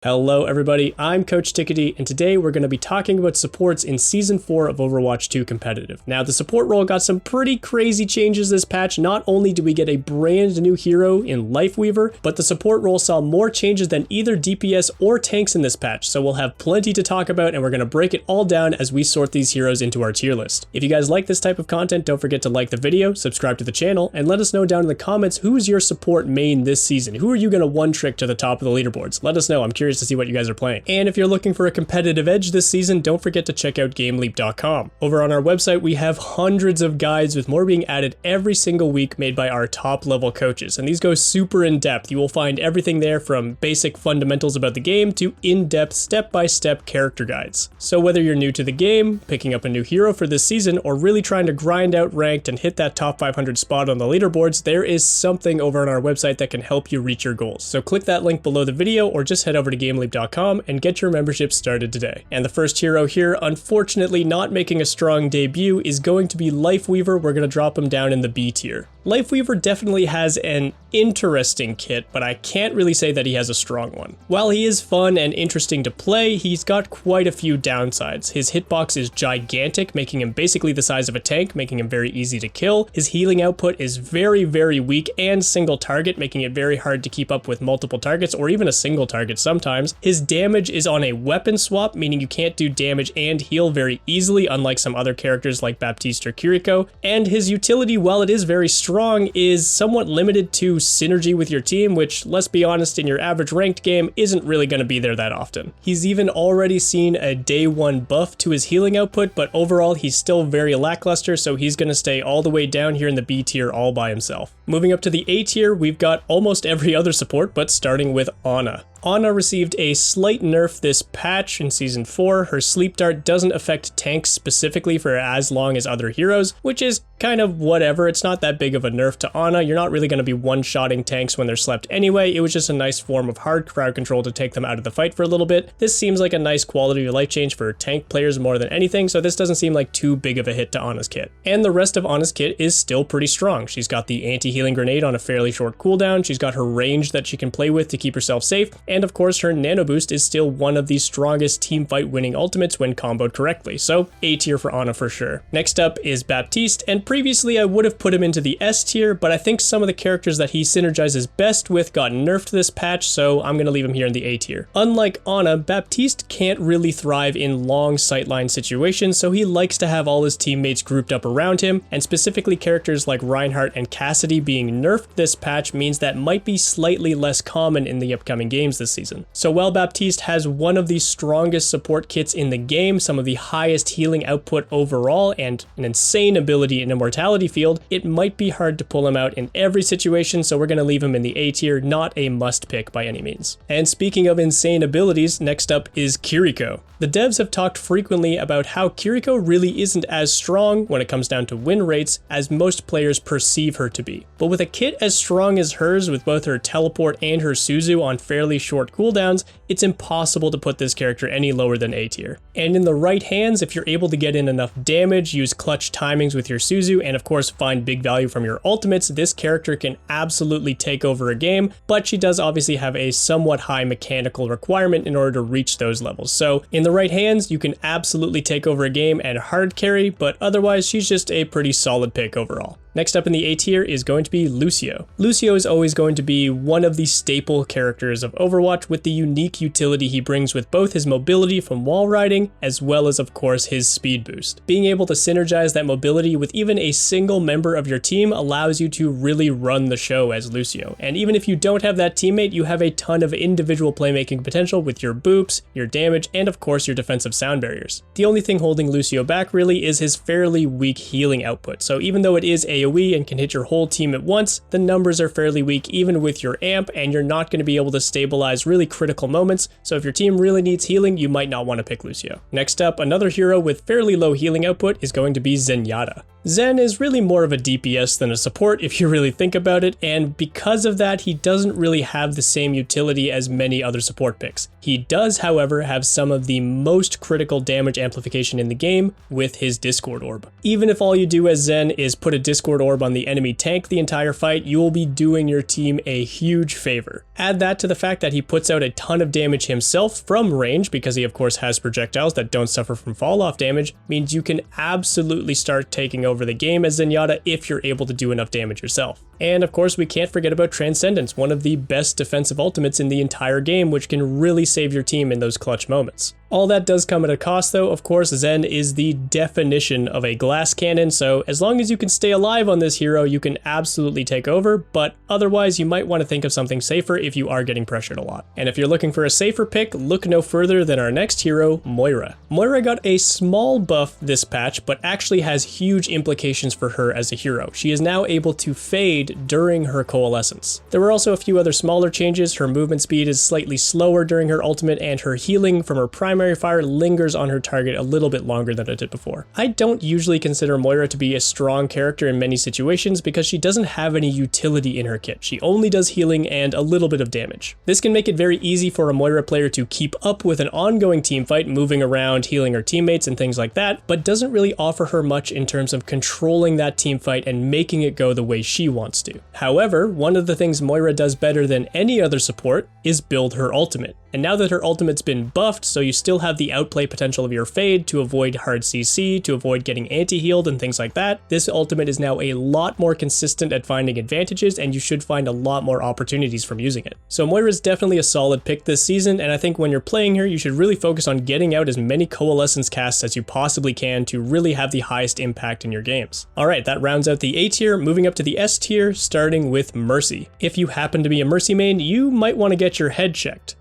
Hello everybody, I'm Coach Tickety, and today we're going to be talking about supports in Season 4 of Overwatch 2 Competitive. Now, the support role got some pretty crazy changes this patch. Not only do we get a brand new hero in Lifeweaver, but the support role saw more changes than either DPS or tanks in this patch, so we'll have plenty to talk about, and we're going to break it all down as we sort these heroes into our tier list. If you guys like this type of content, don't forget to like the video, subscribe to the channel, and let us know down in the comments who's your support main this season. Who are you going to one-trick to the top of the leaderboards? Let us know, I'm curious to see what you guys are playing. And if you're looking for a competitive edge this season, don't forget to check out GameLeap.com. Over on our website, we have hundreds of guides with more being added every single week made by our top level coaches. And these go super in depth. You will find everything there from basic fundamentals about the game to in-depth step-by-step character guides. So whether you're new to the game, picking up a new hero for this season, or really trying to grind out ranked and hit that top 500 spot on the leaderboards, there is something over on our website that can help you reach your goals. So click that link below the video or just head over to GameLeap.com and get your membership started today. And the first hero here, unfortunately not making a strong debut, is going to be Lifeweaver. We're going to drop him down in the B tier. Lifeweaver definitely has an interesting kit, but I can't really say that he has a strong one. While he is fun and interesting to play, he's got quite a few downsides. His hitbox is gigantic, making him basically the size of a tank, making him very easy to kill. His healing output is very, very weak and single target, making it very hard to keep up with multiple targets or even a single target sometimes. His damage is on a weapon swap, meaning you can't do damage and heal very easily, unlike some other characters like Baptiste or Kiriko. And his utility, while it is very strong, is somewhat limited to synergy with your team, which, let's be honest, in your average ranked game isn't really going to be there that often. He's even already seen a day 1 buff to his healing output, but overall he's still very lackluster, so he's going to stay all the way down here in the B tier all by himself. Moving up to the A tier, we've got almost every other support, but starting with Ana. Ana received a slight nerf this patch in Season 4. Her sleep dart doesn't affect tanks specifically for as long as other heroes, which is kind of whatever. It's not that big of a nerf to Ana. You're not really going to be one-shotting tanks when they're slept anyway. It was just a nice form of hard crowd control to take them out of the fight for a little bit. This seems like a nice quality of life change for tank players more than anything, so this doesn't seem like too big of a hit to Ana's kit. And the rest of Ana's kit is still pretty strong. She's got the anti-healing grenade on a fairly short cooldown. She's got her range that she can play with to keep herself safe. And of course, her nano boost is still one of the strongest team fight winning ultimates when comboed correctly. So A tier for Ana for sure. Next up is Baptiste, and previously I would have put him into the S tier, but I think some of the characters that he synergizes best with got nerfed this patch, so I'm going to leave him here in the A tier. Unlike Ana, Baptiste can't really thrive in long sightline situations, so he likes to have all his teammates grouped up around him, and specifically characters like Reinhardt and Cassidy being nerfed this patch means that might be slightly less common in the upcoming games this season. So while Baptiste has one of the strongest support kits in the game, some of the highest healing output overall, and an insane ability in Immortality field, it might be hard to pull him out in every situation, so we're going to leave him in the A tier, not a must pick by any means. And speaking of insane abilities, next up is Kiriko. The devs have talked frequently about how Kiriko really isn't as strong when it comes down to win rates as most players perceive her to be. But with a kit as strong as hers, with both her teleport and her Suzu on fairly short cooldowns, it's impossible to put this character any lower than A tier. And in the right hands, if you're able to get in enough damage, use clutch timings with your Suzu, and of course find big value from your ultimates, this character can absolutely take over a game, but she does obviously have a somewhat high mechanical requirement in order to reach those levels. So in the right hands, you can absolutely take over a game and hard carry, but otherwise she's just a pretty solid pick overall. Next up in the A tier is going to be Lucio. Lucio is always going to be one of the staple characters of Overwatch with the unique utility he brings with both his mobility from wall riding as well as of course his speed boost. Being able to synergize that mobility with even a single member of your team allows you to really run the show as Lucio. And even if you don't have that teammate, you have a ton of individual playmaking potential with your boops, your damage, and of course your defensive sound barriers. The only thing holding Lucio back really is his fairly weak healing output. So even though it is AoE and can hit your whole team at once, the numbers are fairly weak even with your amp, and you're not going to be able to stabilize really critical moments, so if your team really needs healing, you might not want to pick Lucio. Next up, another hero with fairly low healing output is going to be Zenyatta. Zen is really more of a DPS than a support if you really think about it, and because of that, he doesn't really have the same utility as many other support picks. He does, however, have some of the most critical damage amplification in the game with his Discord Orb. Even if all you do as Zen is put a Discord Discord orb on the enemy tank the entire fight, you will be doing your team a huge favor. Add that to the fact that he puts out a ton of damage himself from range, because he of course has projectiles that don't suffer from fall off damage, means you can absolutely start taking over the game as Zenyatta if you're able to do enough damage yourself. And of course we can't forget about Transcendence, one of the best defensive ultimates in the entire game, which can really save your team in those clutch moments. All that does come at a cost though. Of course, Zen is the definition of a glass cannon, so as long as you can stay alive on this hero, you can absolutely take over, but otherwise you might want to think of something safer if you are getting pressured a lot. And if you're looking for a safer pick, look no further than our next hero, Moira. Moira got a small buff this patch, but actually has huge implications for her as a hero. She is now able to fade during her coalescence. There were also a few other smaller changes. Her movement speed is slightly slower during her ultimate, and her healing from her primary fire lingers on her target a little bit longer than it did before. I don't usually consider Moira to be a strong character in many situations because she doesn't have any utility in her kit. She only does healing and a little bit of damage. This can make it very easy for a Moira player to keep up with an ongoing team fight, moving around, healing her teammates and things like that, but doesn't really offer her much in terms of controlling that team fight and making it go the way she wants to. However, one of the things Moira does better than any other support is build her ultimate. And now that her ultimate's been buffed, so you still have the outplay potential of your fade to avoid hard CC, to avoid getting anti-healed and things like that, this ultimate is now a lot more consistent at finding advantages, and you should find a lot more opportunities from using it. So Moira is definitely a solid pick this season, and I think when you're playing her, you should really focus on getting out as many coalescence casts as you possibly can to really have the highest impact in your games. Alright, that rounds out the A tier, moving up to the S tier, starting with Mercy. If you happen to be a Mercy main, you might want to get your head checked,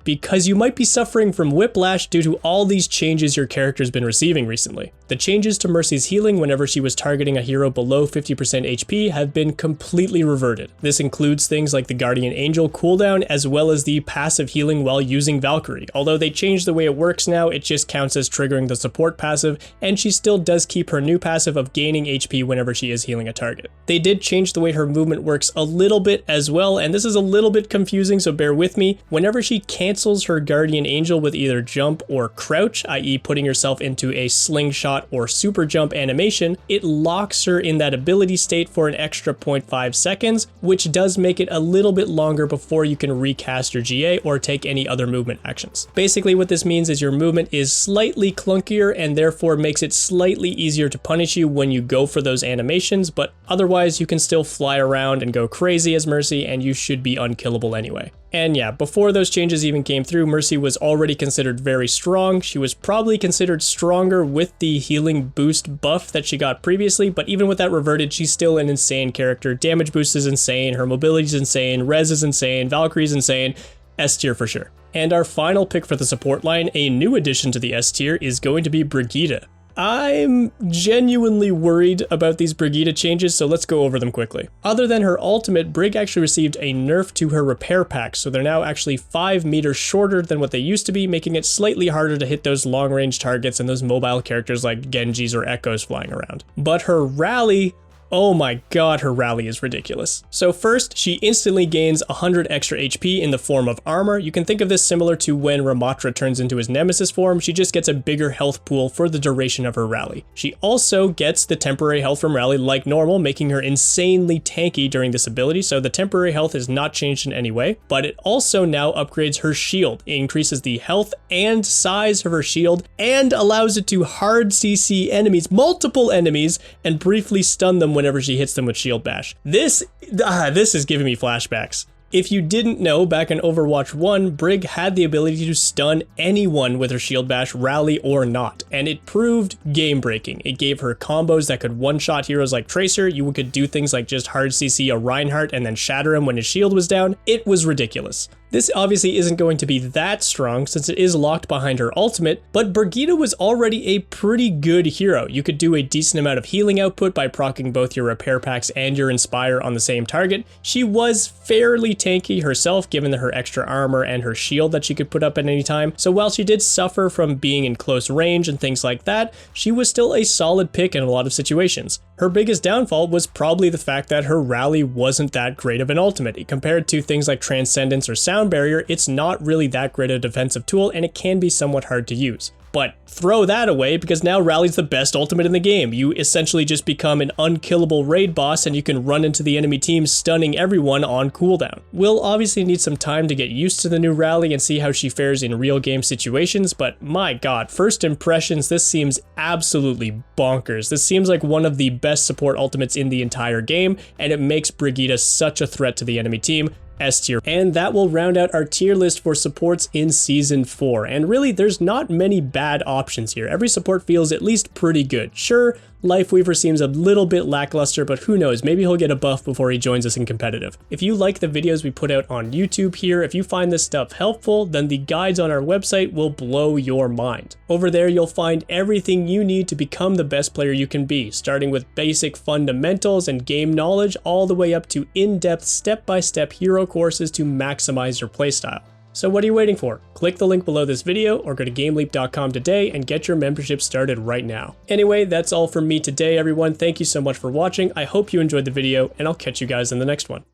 because you might be suffering from whiplash due to all these changes your character's been receiving recently. The changes to Mercy's healing whenever she was targeting a hero below 50% HP have been completely reverted. This includes things like the Guardian Angel cooldown, as well as the passive healing while using Valkyrie. Although they changed the way it works now, it just counts as triggering the support passive, and she still does keep her new passive of gaining HP whenever she is healing a target. They did change the way her movement works a little bit as well, and this is a little bit confusing, so bear with me. Whenever she cancels her Guardian Angel with either jump or crouch, i.e. putting herself into a slingshot or super jump animation, it locks her in that ability state for an extra 0.5 seconds, which does make it a little bit longer before you can recast your GA or take any other movement actions. Basically what this means is your movement is slightly clunkier and therefore makes it slightly easier to punish you when you go for those animations, but otherwise you can still fly around and go crazy as Mercy, and you should be unkillable anyway. And yeah, before those changes even came through, Mercy was already considered very strong. She was probably considered stronger with the healing boost buff that she got previously, but even with that reverted, she's still an insane character. Damage boost is insane, her mobility is insane, res is insane, Valkyrie is insane. S tier for sure. And our final pick for the support line, a new addition to the S tier, is going to be Brigitte. I'm genuinely worried about these Brigitte changes, so let's go over them quickly. Other than her ultimate, Brig actually received a nerf to her repair packs, so they're now actually 5 meters shorter than what they used to be, making it slightly harder to hit those long-range targets and those mobile characters like Genjis or Echoes flying around. But her rally, oh my god, her rally is ridiculous. So first, she instantly gains 100 extra HP in the form of armor. You can think of this similar to when Ramatra turns into his Nemesis form. She just gets a bigger health pool for the duration of her rally. She also gets the temporary health from rally like normal, making her insanely tanky during this ability, so the temporary health is not changed in any way, but it also now upgrades her shield. It increases the health and size of her shield and allows it to hard CC enemies, multiple enemies, and briefly stun them whenever she hits them with shield bash. This is giving me flashbacks. If you didn't know, back in Overwatch 1, Brig had the ability to stun anyone with her shield bash, rally or not, and it proved game-breaking. It gave her combos that could one-shot heroes like Tracer. You could do things like just hard CC a Reinhardt and then shatter him when his shield was down. It was ridiculous. This obviously isn't going to be that strong since it is locked behind her ultimate, but Brigitte was already a pretty good hero. You could do a decent amount of healing output by proccing both your repair packs and your inspire on the same target. She was fairly tanky herself given her extra armor and her shield that she could put up at any time, so while she did suffer from being in close range and things like that, she was still a solid pick in a lot of situations. Her biggest downfall was probably the fact that her rally wasn't that great of an ultimate. Compared to things like Transcendence or Sound Barrier, it's not really that great a defensive tool and it can be somewhat hard to use. But throw that away because now Rally's the best ultimate in the game. You essentially just become an unkillable raid boss and you can run into the enemy team stunning everyone on cooldown. We'll obviously need some time to get used to the new Rally and see how she fares in real game situations, but my god, first impressions, this seems absolutely bonkers. This seems like one of the best support ultimates in the entire game, and it makes Brigitte such a threat to the enemy team. S tier. And that will round out our tier list for supports in Season 4. And really, there's not many bad options here. Every support feels at least pretty good. Sure, Lifeweaver seems a little bit lackluster, but who knows, maybe he'll get a buff before he joins us in competitive. If you like the videos we put out on YouTube here, if you find this stuff helpful, then the guides on our website will blow your mind. Over there, you'll find everything you need to become the best player you can be, starting with basic fundamentals and game knowledge, all the way up to in-depth step-by-step hero courses to maximize your playstyle. So what are you waiting for? Click the link below this video or go to GameLeap.com today and get your membership started right now. Anyway, that's all from me today, everyone. Thank you so much for watching. I hope you enjoyed the video, and I'll catch you guys in the next one.